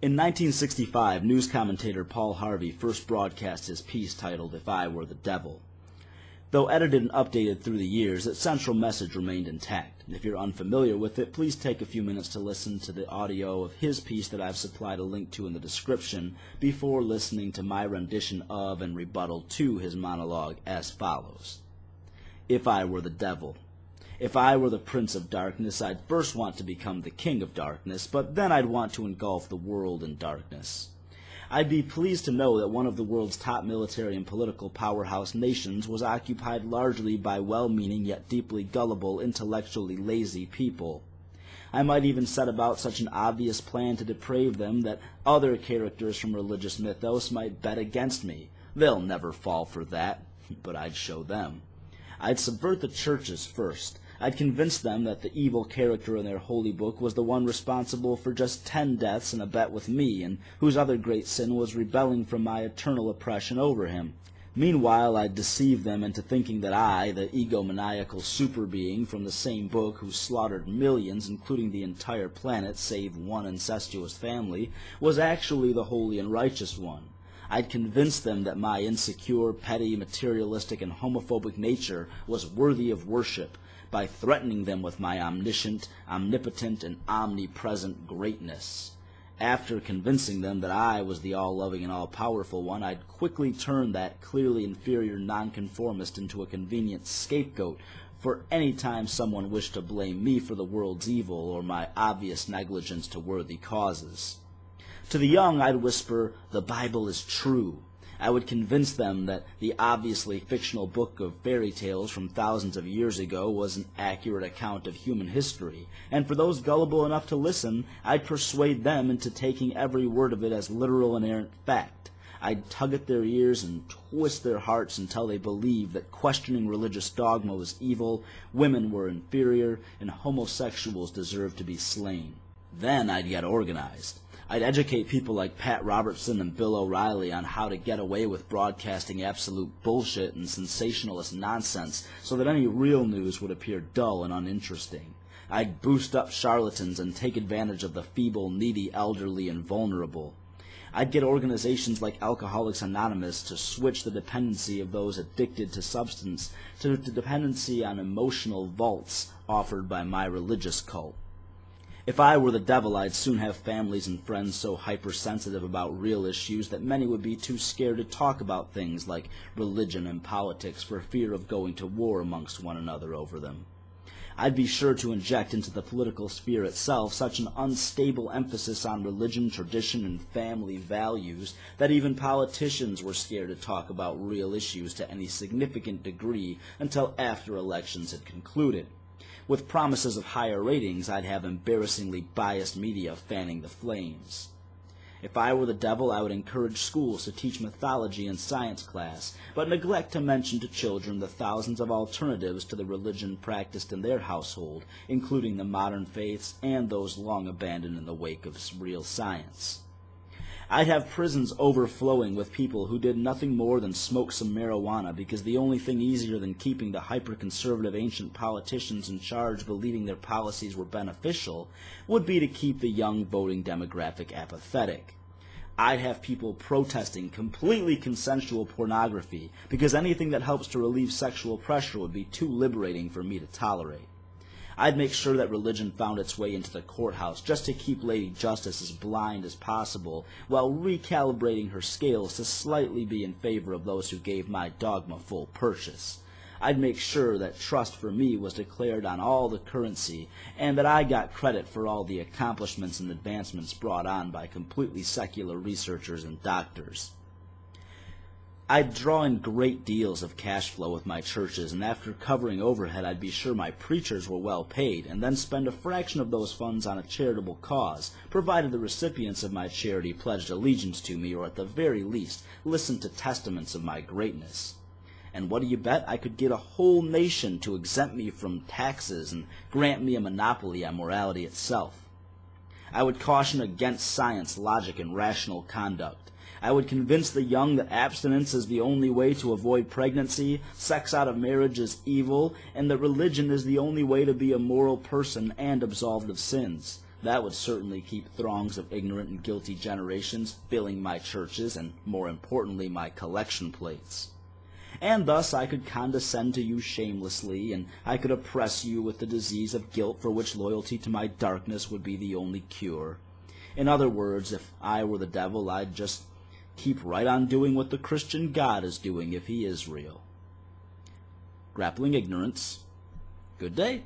In 1965, news commentator Paul Harvey first broadcast his piece titled "If I Were the Devil." Though edited and updated through the years, its central message remained intact. If you're unfamiliar with it, please take a few minutes to listen to the audio of his piece that I've supplied a link to in the description before listening to my rendition of and rebuttal to his monologue as follows. If I were the devil. If I were the prince of darkness, I'd first want to become the king of darkness, but then I'd want to engulf the world in darkness. I'd be pleased to know that one of the world's top military and political powerhouse nations was occupied largely by well-meaning yet deeply gullible, intellectually lazy people. I might even set about such an obvious plan to deprave them that other characters from religious mythos might bet against me. They'll never fall for that, but I'd show them. I'd subvert the churches first. I'd convince them that the evil character in their holy book was the one responsible for just 10 deaths in a bet with me, and whose other great sin was rebelling from my eternal oppression over him. Meanwhile, I'd deceive them into thinking that I, the egomaniacal superbeing from the same book who slaughtered millions, including the entire planet save one incestuous family, was actually the holy and righteous one. I'd convince them that my insecure, petty, materialistic, and homophobic nature was worthy of worship, by threatening them with my omniscient, omnipotent, and omnipresent greatness. After convincing them that I was the all-loving and all-powerful one, I'd quickly turn that clearly inferior nonconformist into a convenient scapegoat for any time someone wished to blame me for the world's evil or my obvious negligence to worthy causes. To the young, I'd whisper, "The Bible is true." I would convince them that the obviously fictional book of fairy tales from thousands of years ago was an accurate account of human history, and for those gullible enough to listen, I'd persuade them into taking every word of it as literal and inerrant fact. I'd tug at their ears and twist their hearts until they believed that questioning religious dogma was evil, women were inferior, and homosexuals deserved to be slain. Then I'd get organized. I'd educate people like Pat Robertson and Bill O'Reilly on how to get away with broadcasting absolute bullshit and sensationalist nonsense so that any real news would appear dull and uninteresting. I'd boost up charlatans and take advantage of the feeble, needy, elderly, and vulnerable. I'd get organizations like Alcoholics Anonymous to switch the dependency of those addicted to substance to the dependency on emotional vaults offered by my religious cult. If I were the devil, I'd soon have families and friends so hypersensitive about real issues that many would be too scared to talk about things like religion and politics for fear of going to war amongst one another over them. I'd be sure to inject into the political sphere itself such an unstable emphasis on religion, tradition, and family values that even politicians were scared to talk about real issues to any significant degree until after elections had concluded. With promises of higher ratings, I'd have embarrassingly biased media fanning the flames. If I were the devil, I would encourage schools to teach mythology in science class, but neglect to mention to children the thousands of alternatives to the religion practiced in their household, including the modern faiths and those long abandoned in the wake of real science. I'd have prisons overflowing with people who did nothing more than smoke some marijuana because the only thing easier than keeping the hyper-conservative ancient politicians in charge believing their policies were beneficial would be to keep the young voting demographic apathetic. I'd have people protesting completely consensual pornography because anything that helps to relieve sexual pressure would be too liberating for me to tolerate. I'd make sure that religion found its way into the courthouse just to keep Lady Justice as blind as possible while recalibrating her scales to slightly be in favor of those who gave my dogma full purchase. I'd make sure that trust for me was declared on all the currency and that I got credit for all the accomplishments and advancements brought on by completely secular researchers and doctors. I'd draw in great deals of cash flow with my churches, and after covering overhead, I'd be sure my preachers were well paid, and then spend a fraction of those funds on a charitable cause, provided the recipients of my charity pledged allegiance to me, or at the very least, listened to testaments of my greatness. And what do you bet? I could get a whole nation to exempt me from taxes and grant me a monopoly on morality itself. I would caution against science, logic, and rational conduct. I would convince the young that abstinence is the only way to avoid pregnancy, sex out of marriage is evil, and that religion is the only way to be a moral person and absolved of sins. That would certainly keep throngs of ignorant and guilty generations filling my churches and, more importantly, my collection plates. And thus I could condescend to you shamelessly, and I could oppress you with the disease of guilt for which loyalty to my darkness would be the only cure. In other words, if I were the devil, I'd just keep right on doing what the Christian God is doing if he is real. Grappling ignorance. Good day.